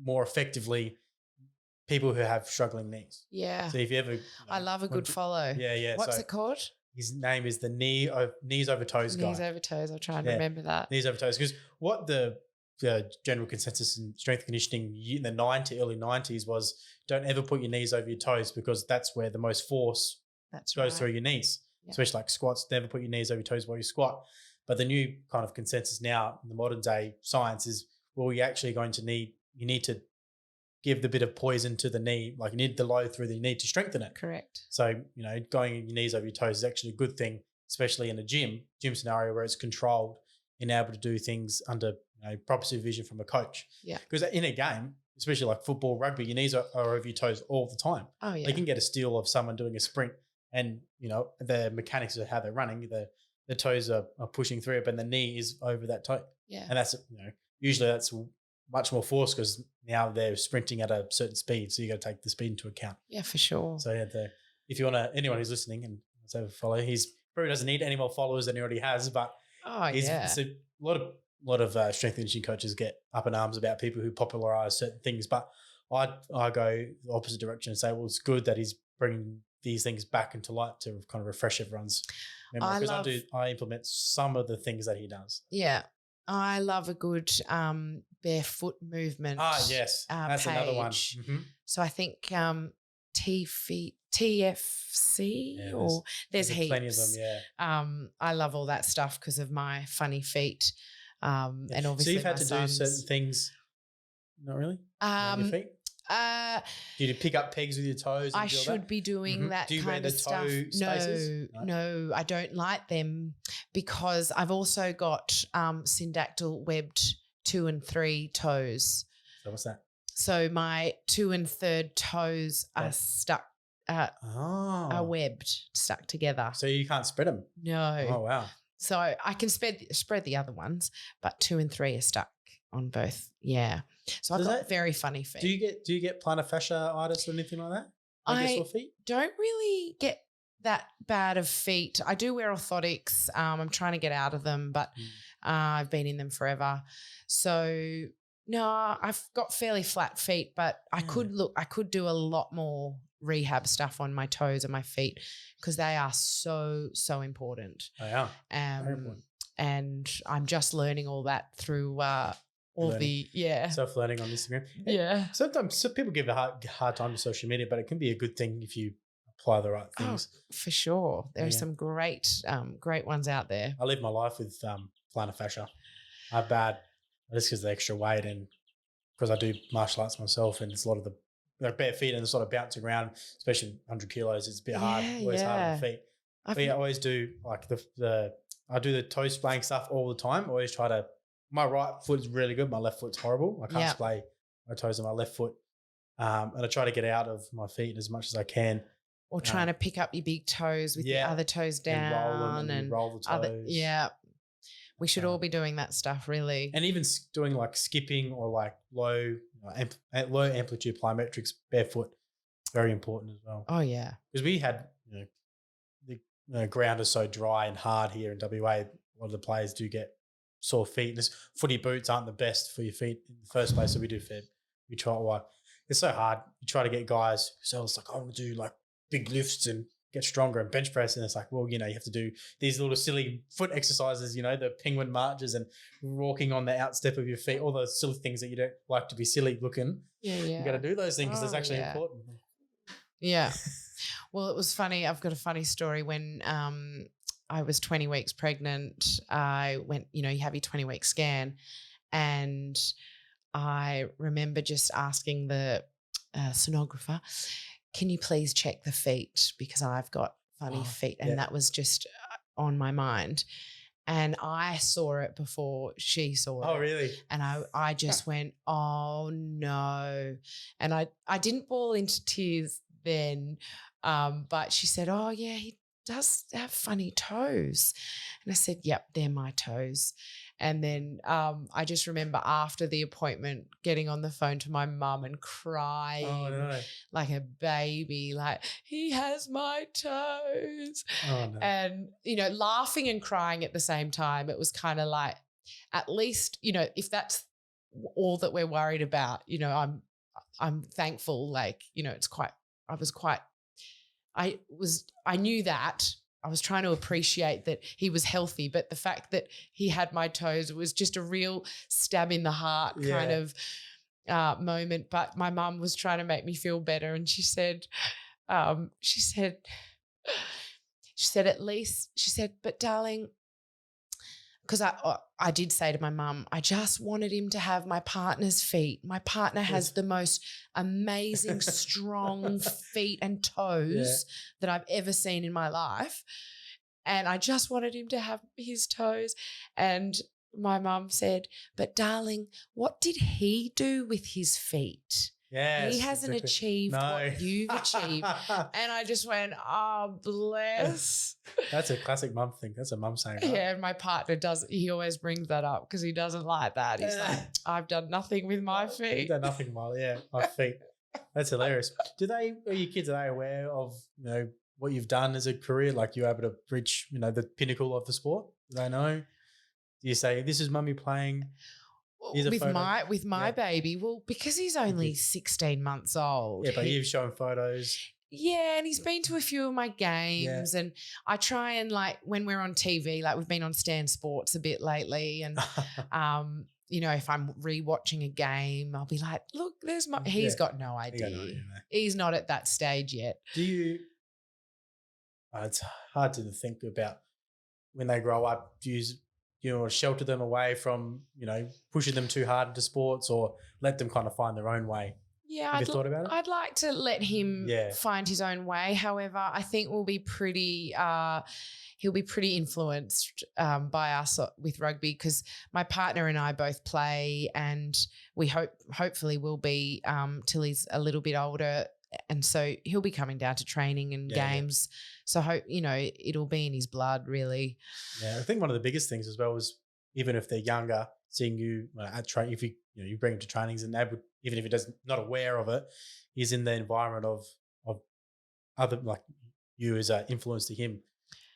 more effectively people who have struggling knees. Yeah. So if you ever, I love a good follow. Yeah. What's it called? His name is the knees over toes guy. Knees over toes. I'll try and remember that. Knees over toes. Because what the general consensus in strength conditioning in the early 90s was, don't ever put your knees over your toes because that's where the most force goes through your knees. Yep. Especially like squats, never put your knees over your toes while you squat. But the new kind of consensus now in the modern day science is, well, you're actually going to you need to give the bit of poison to the knee, like you need the load through the knee to strengthen it. Correct. So, going your knees over your toes is actually a good thing, especially in a gym scenario where it's controlled and able to do things under proper supervision from a coach. Yeah. Because in a game, especially like football, rugby, your knees are over your toes all the time. Oh, yeah. You can get a steal of someone doing a sprint and, the mechanics of how they're running, the toes are pushing through it, but the knee is over that toe. Yeah. And that's, usually that's much more force because now they're sprinting at a certain speed. So you got to take the speed into account. Yeah, for sure. So if you want to, anyone who's listening and wants to have a follow, he's probably doesn't need any more followers than he already has, but it's a lot of strength and conditioning coaches get up in arms about people who popularize certain things. But I go the opposite direction and say, well, it's good that he's bringing these things back into light to kind of refresh everyone's memory. Because I implement some of the things that he does. Yeah. I love a good barefoot movement. Yes. That's another one. Mm-hmm. So I think TFC or there's heaps. Plenty of them, yeah. I love all that stuff because of my funny feet. And obviously so you've had to do certain things. Not really? On your feet? Do you pick up pegs with your toes? And I should be doing that do you kind wear of the stuff. toe spaces? No, I don't like them because I've also got syndactyl webbed 2 and 3 toes. So what's that? So my 2 and 3rd toes are stuck, are webbed, stuck together. So you can't spread them? No. Oh, wow. So I can spread the other ones, but 2 and 3 are stuck on both. Yeah. So I've got very funny feet. Do you get plantar fasciitis or anything like that? I sore feet? Don't really get that bad of feet. I do wear orthotics. I'm trying to get out of them, but I've been in them forever. So no, I've got fairly flat feet, but I could do a lot more rehab stuff on my toes and my feet because they are so important. They are. Very important. And I'm just learning all that through self-learning on Instagram. Yeah. Sometimes people give a hard time to social media, but it can be a good thing if you apply the right things. Oh, for sure. There are some great ones out there. I live my life with plantar fascia. I have bad just because of the extra weight and because I do martial arts myself and it's a lot of the bare feet and the sort of bouncing around, especially 100 kilos. It's a bit hard, always hard on the feet. I always do like I do the toe splaying stuff all the time. I always try to. My right foot is really good. My left foot's horrible. I can't splay my toes on my left foot. And I try to get out of my feet as much as I can. Or trying to pick up your big toes with your other toes down. And roll them and roll the toes. We should all be doing that stuff, really. And even doing like skipping or like low amplitude plyometrics barefoot, very important as well. Oh, yeah. Because we had, the ground is so dry and hard here in WA, a lot of the players do get sore feet. Footy boots aren't the best for your feet in the first place, so we try. It's so hard. You try to get guys who it's like, I want to do like big lifts and get stronger and bench press, and it's like, well, you have to do these little silly foot exercises, the penguin marches and walking on the outstep of your feet, all those silly things that you don't like to be silly looking. Yeah. You got to do those things because it's actually important. Yeah. Well, it was funny. I've got a funny story when I was 20 weeks pregnant. I went, you have your 20-week scan, and I remember just asking the sonographer, can you please check the feet because I've got funny feet, and that was just on my mind. And I saw it before she saw it. Oh, really? And I just went, oh, no. And I didn't fall into tears then, but she said, oh, yeah, does have funny toes. And I said, yep, they're my toes. And then I just remember after the appointment getting on the phone to my mum and crying no. like a baby, like, he has my toes. Oh, no. And, laughing and crying at the same time. It was kind of like, at least, if that's all that we're worried about, I'm thankful. Like, I knew that. I was trying to appreciate that he was healthy, but the fact that he had my toes was just a real stab in the heart kind of moment. But my mum was trying to make me feel better, and she said, at least, she said, but darling, because I did say to my mum, I just wanted him to have my partner's feet. My partner has the most amazing, strong feet and toes that I've ever seen in my life. And I just wanted him to have his toes. And my mum said, but darling, what did he do with his feet? Yes, he hasn't achieved what you've achieved. And I just went, oh, bless. That's a classic mum thing. That's a mum saying, right? Yeah, and my partner he always brings that up because he doesn't like that. He's like, I've done nothing with my feet. I've done nothing my feet. That's hilarious. Are your kids, are they aware of, what you've done as a career? Like, you're able to reach, the pinnacle of the sport? Do they know? Do you say, this is mummy playing? With my baby, well, because he's only 16 months old. Yeah, but you've shown photos. Yeah, and he's been to a few of my games, and I try and, like, when we're on TV, like we've been on Stan Sports a bit lately, and if I'm rewatching a game, I'll be like, look, there's my. He's got no idea. He's not at that stage yet. Do you? It's hard to think about when they grow up. Do you want to shelter them away from, pushing them too hard into sports, or let them kind of find their own way? Yeah, Have you thought about it? I'd like to let him find his own way. However, I think he'll be pretty influenced by us with rugby, because my partner and I both play, and we hopefully will be till he's a little bit older. And so he'll be coming down to training and games. Yeah. So hope, it'll be in his blood, really. Yeah, I think one of the biggest things as well is, even if they're younger, seeing you at training, if you bring him to trainings, and they would, even if he doesn't, not aware of it, he's in the environment of other, like you as an influence to him,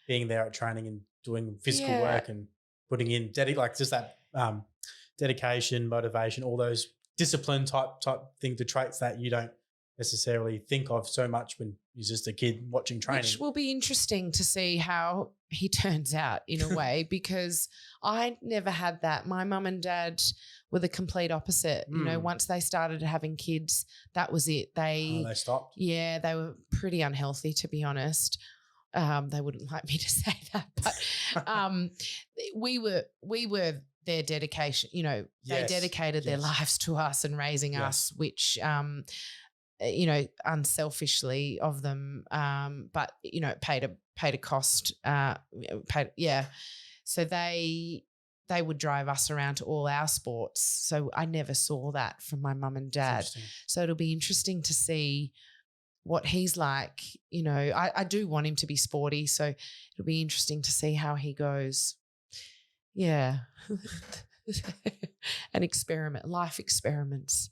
being there at training and doing physical work and putting in just that dedication, motivation, all those discipline type thing, the traits that you don't necessarily think of so much when he's just a kid watching training. Which will be interesting to see how he turns out in a way, because I never had that. My mum and dad were the complete opposite. Once they started having kids, that was it. They stopped. Yeah, they were pretty unhealthy, to be honest. They wouldn't like me to say that, but we were their dedication. They dedicated their lives to us and raising us, which unselfishly of them, but paid a cost. So they would drive us around to all our sports. So I never saw that from my mum and dad. So it'll be interesting to see what he's like. I do want him to be sporty, so it'll be interesting to see how he goes. Yeah. An experiment, life experiments.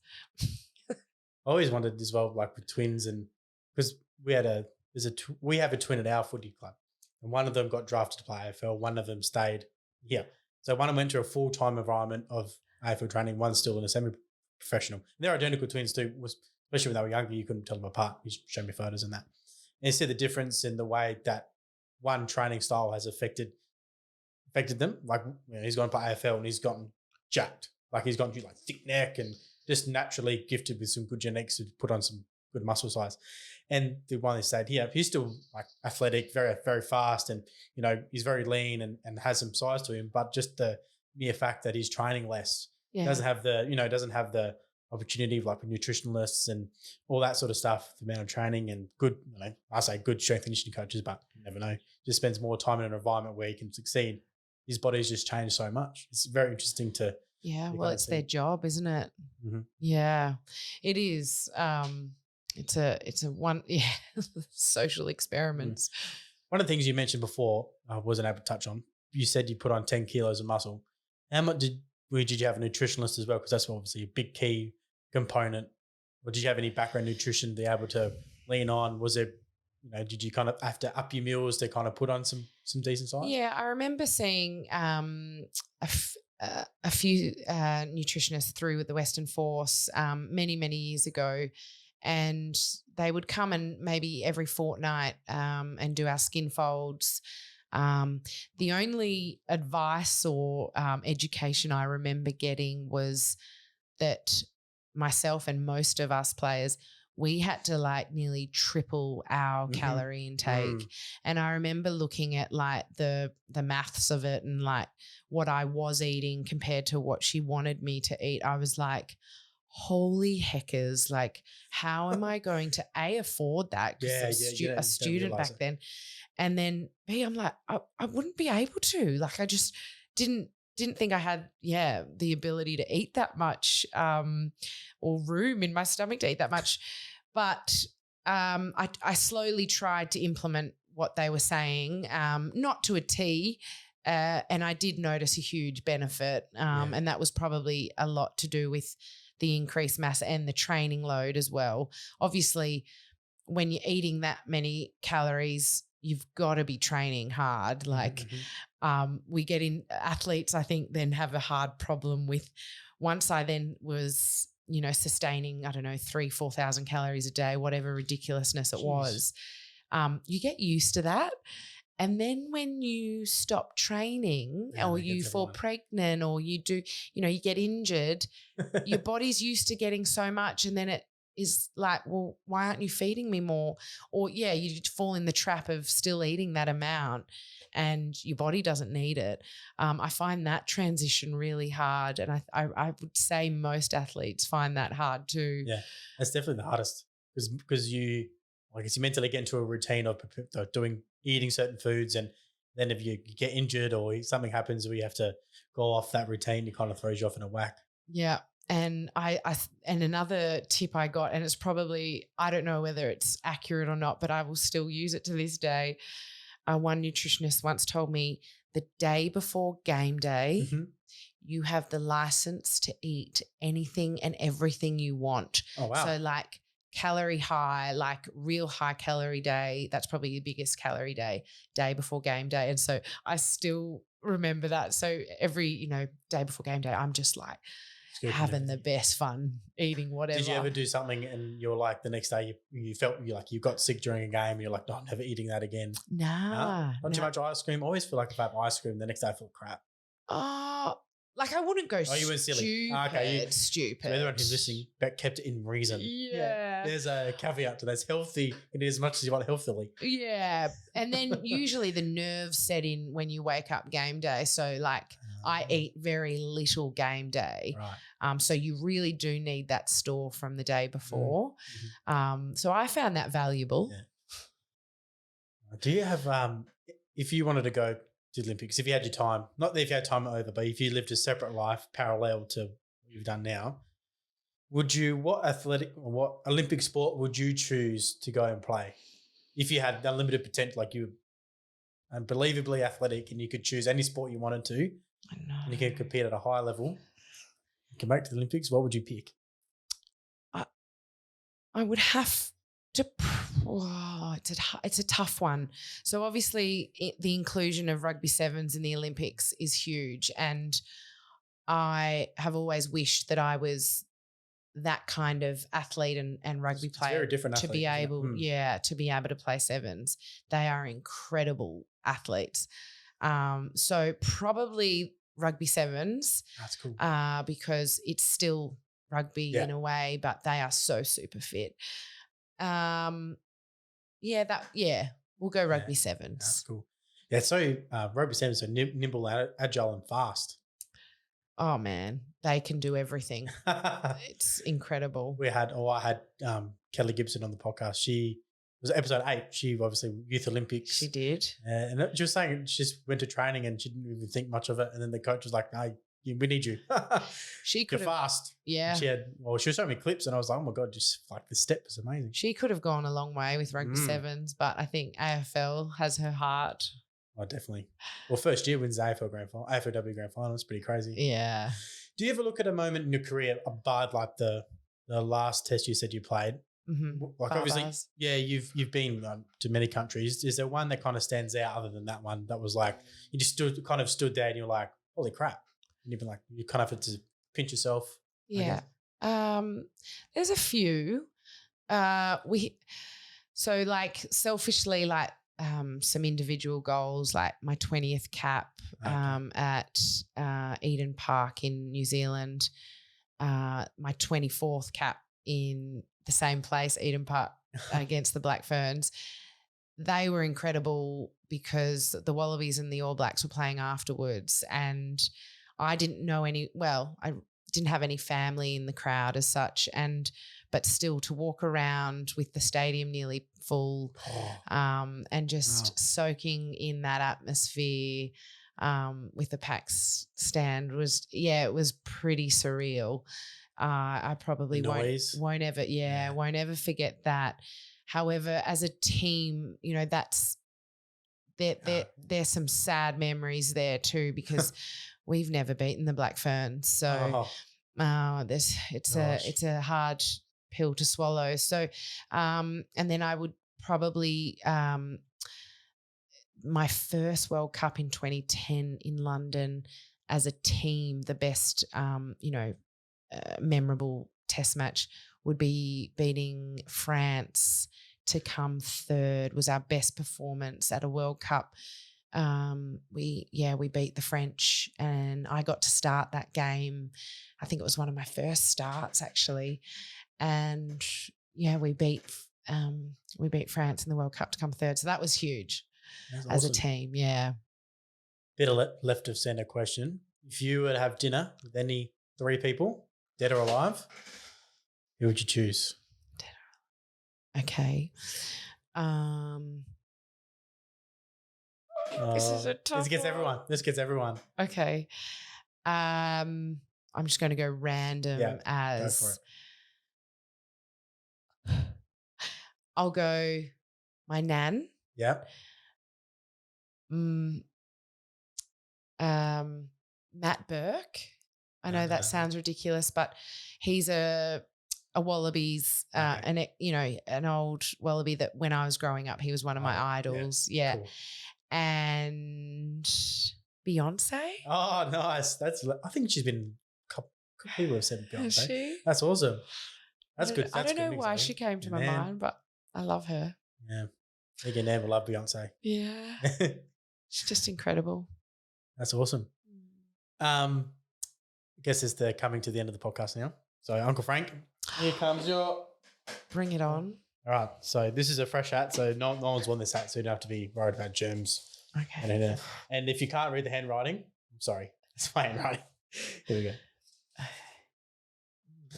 I always wondered as well, like with twins, and because we have a twin at our footy club, and one of them got drafted to play AFL, one of them stayed here. So one of them went to a full-time environment of AFL training, one's still in a semi-professional. And they're identical twins too, especially when they were younger, you couldn't tell them apart. You showed me photos and that. And you see the difference in the way that one training style has affected them. Like, he's gone to play AFL and he's gotten jacked. Like, he's gotten like thick neck and just naturally gifted with some good genetics to put on some good muscle size. And the one that stayed here, he's still like athletic, very, very fast, and he's very lean and has some size to him. But just the mere fact that he's training less, doesn't have the opportunity of like nutritionalists and all that sort of stuff, the amount of training and good, I say good strength and conditioning coaches, but you never know. Just spends more time in an environment where he can succeed. His body's just changed so much. It's very interesting to. Yeah, well, it's their job, isn't it? Mm-hmm. Yeah, it is. It's a one, social experiments. one of the things you mentioned before, I wasn't able to touch on. You said you put on 10 kilos of muscle. How much did you have a nutritionist as well? Because that's obviously a big key component. Or did you have any background nutrition to be able to lean on? Was it, did you kind of have to up your meals to kind of put on some decent size? Yeah, I remember seeing a few nutritionists through with the Western Force many, many years ago, and they would come and maybe every fortnight and do our skin folds. The only advice or education I remember getting was that myself and most of us players, we had to like nearly triple our calorie intake. And I remember looking at like the maths of it and like what I was eating compared to what she wanted me to eat. I was like, holy heckers, like how am I going to A, afford that? Because a student back then. And then B, I'm like, I wouldn't be able to. Like I just didn't think I had, the ability to eat that much or room in my stomach to eat that much. But I slowly tried to implement what they were saying, not to a T, and I did notice a huge benefit, and that was probably a lot to do with the increased mass and the training load as well. Obviously, when you're eating that many calories, you've got to be training hard. Like we get in athletes, I think, then have a hard problem with once I then was, sustaining, 3,000-4,000 calories a day, whatever ridiculousness it was. You get used to that. And then when you stop training or you fall pregnant or you do, you get injured, your body's used to getting so much, and then it is like, well, why aren't you feeding me more? Or you fall in the trap of still eating that amount and your body doesn't need it. I find that transition really hard, and I would say most athletes find that hard too. Yeah, that's definitely the hardest because you mentally get into a routine of eating certain foods, and then if you get injured or something happens where you have to go off that routine, it kind of throws you off in a whack. Yeah. And and another tip I got, and it's probably, I don't know whether it's accurate or not, but I will still use it to this day. One nutritionist once told me the day before game day, you have the license to eat anything and everything you want. Oh, wow. So like calorie high, like real high calorie day, that's probably the biggest calorie day before game day. And so I still remember that. So every, day before game day, I'm just like, having the best fun eating whatever. Did you ever do something and you're like the next day you felt you got sick during a game and you're like, no, I'm never eating that again? Nah. Not too much ice cream. I always feel like if I have ice cream, the next day I feel crap. Like I wouldn't go you went silly. Stupid. So everyone who's listening, Bec kept it in reason. Yeah. There's a caveat to that. It's healthy. It is as much as you want healthily. Yeah. And then usually the nerves set in when you wake up game day. So like I eat very little game day. Right. So you really do need that store from the day before. So I found that valuable. Yeah. Do you have if you wanted to go to the Olympics, if you had your time, not that if you had time over, but if you lived a separate life parallel to what you've done now, what Olympic sport would you choose to go and play? If you had unlimited potential, like you were unbelievably athletic and you could choose any sport you wanted to, and you can compete at a high level, you can make it to the Olympics, what would you pick? I would have to it's a tough one. So obviously the inclusion of rugby sevens in the Olympics is huge, and I have always wished that I was that kind of athlete and rugby player very different to be able to play sevens. They are incredible athletes. So probably rugby sevens. That's cool. Because it's still rugby in a way, but they are so super fit. We'll go rugby sevens. That's cool. Yeah, so rugby sevens are nimble, agile, and fast. Oh man, they can do everything. It's incredible. I had Kelly Gibson on the podcast. She was episode 8. She obviously Youth Olympics. She did. And she was saying she just went to training and she didn't even think much of it. And then the coach was like, "No, we need you. She You're could have, fast. yeah. She was showing me clips and I was like, oh my God, just like the step is amazing. She could have gone a long way with rugby sevens, but I think AFL has her heart. Oh, definitely. Well, first year wins the AFL Grand Final, AFLW Grand Final. It's pretty crazy. Yeah. Do you ever look at a moment in your career, barred like the last test you said you played? Mm-hmm. Like obviously, yeah, you've been to many countries. Is there one that kind of stands out other than that one that was like you just stood there and you're like, holy crap, and you've been like you kind of had to pinch yourself? Yeah. There's a few. So like selfishly, like some individual goals, like my 20th cap at Eden Park in New Zealand, my 24th cap in the same place, Eden Park, against the Black Ferns. They were incredible because the Wallabies and the All Blacks were playing afterwards, and I didn't have any family in the crowd as such, but still to walk around with the stadium nearly full and just soaking in that atmosphere with the Pax stand it was pretty surreal. I probably won't ever forget that. However, as a team, you know, there's some sad memories there too because we've never beaten the Black Ferns. So it's a hard pill to swallow. So and then I would probably my first World Cup in 2010 in London as a team, the best memorable test match would be beating France to come third. Was our best performance at a World Cup. We beat the French and I got to start that game. I think it was one of my first starts actually. And we beat France in the World Cup to come third. So that was huge. That's as awesome. A team. Yeah. Bit of left of center question. If you were to have dinner with any 3 people, dead or alive, who would you choose? Okay. This is a tough one. This gets everyone. Okay. I'm just going to go random go for it. I'll go my nan. Yeah. Matt Burke. I know that sounds ridiculous, but he's a Wallabies, an old Wallaby that when I was growing up, he was one of my idols. Yeah. Cool. And Beyonce. Oh, nice. I think she's been a couple people have said Beyonce. Is she? That's awesome. That's good. I don't know why she came to my mind, but I love her. Yeah. You can never love Beyonce. Yeah. She's just incredible. That's awesome. I guess it's coming to the end of the podcast now. So Uncle Frank, here comes your... Bring it on. All right. So this is a fresh hat. So no one's worn this hat, so you don't have to be worried about germs. Okay. And if you can't read the handwriting, I'm sorry. It's my handwriting. Here we go.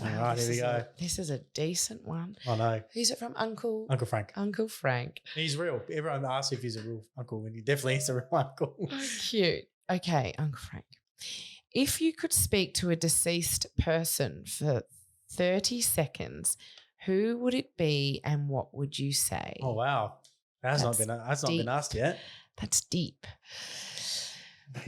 Wow, all right, here we go. This is a decent one. I know. Who's it from? Uncle Frank. Uncle Frank. He's real. Everyone asks if he's a real uncle, and he definitely is a real uncle. Oh, cute. Okay, Uncle Frank. If you could speak to a deceased person for 30 seconds, who would it be and what would you say? Oh, wow. That's not been asked yet. That's deep.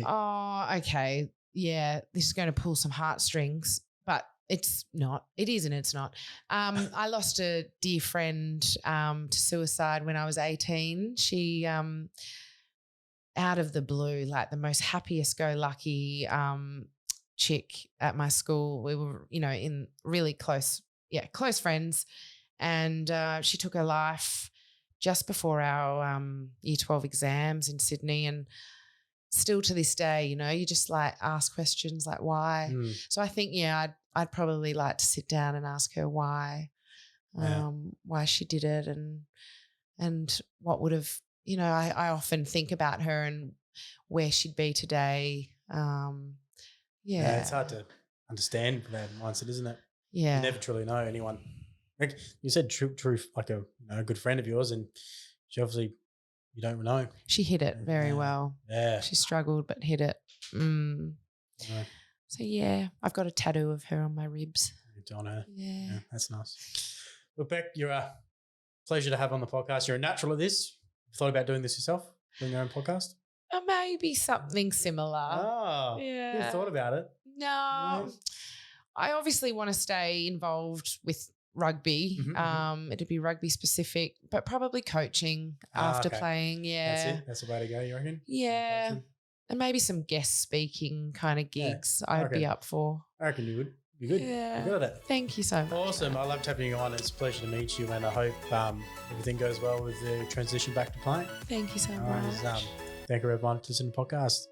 Oh, okay. Yeah, this is going to pull some heartstrings, but it's not. It is and it's not. I lost a dear friend to suicide when I was 18. She, out of the blue, like the most happiest go lucky chick at my school. We were, in really close friends. And she took her life just before our Year 12 exams in Sydney. And still to this day, you just like ask questions like why. So I think, I'd probably like to sit down and ask her why she did it and what would have, I often think about her and where she'd be today. It's hard to understand that mindset, isn't it? Yeah. You never truly know anyone. Like you said, true, like a good friend of yours, and she obviously you don't know. She hit it very well. Yeah. She struggled but hit it. So, yeah, I've got a tattoo of her on my ribs. Good on her. Yeah. Yeah, that's nice. Well, Bec, you're a pleasure to have on the podcast. You're a natural at this. Thought about doing this yourself, doing your own podcast? Or maybe something similar. Oh, Yeah. you thought about it. No, I obviously want to stay involved with rugby. It'd be rugby specific, but probably coaching after playing. Yeah. That's it. That's the way to go, you reckon? Yeah. And maybe some guest speaking kind of gigs I'd be up for. I reckon you would. You're good. Yeah. You're good at it. Thank you so much. Awesome. I loved having you on. It's a pleasure to meet you, and I hope everything goes well with the transition back to playing. Thank you so much. Thank you, everyone, to listen to the podcast.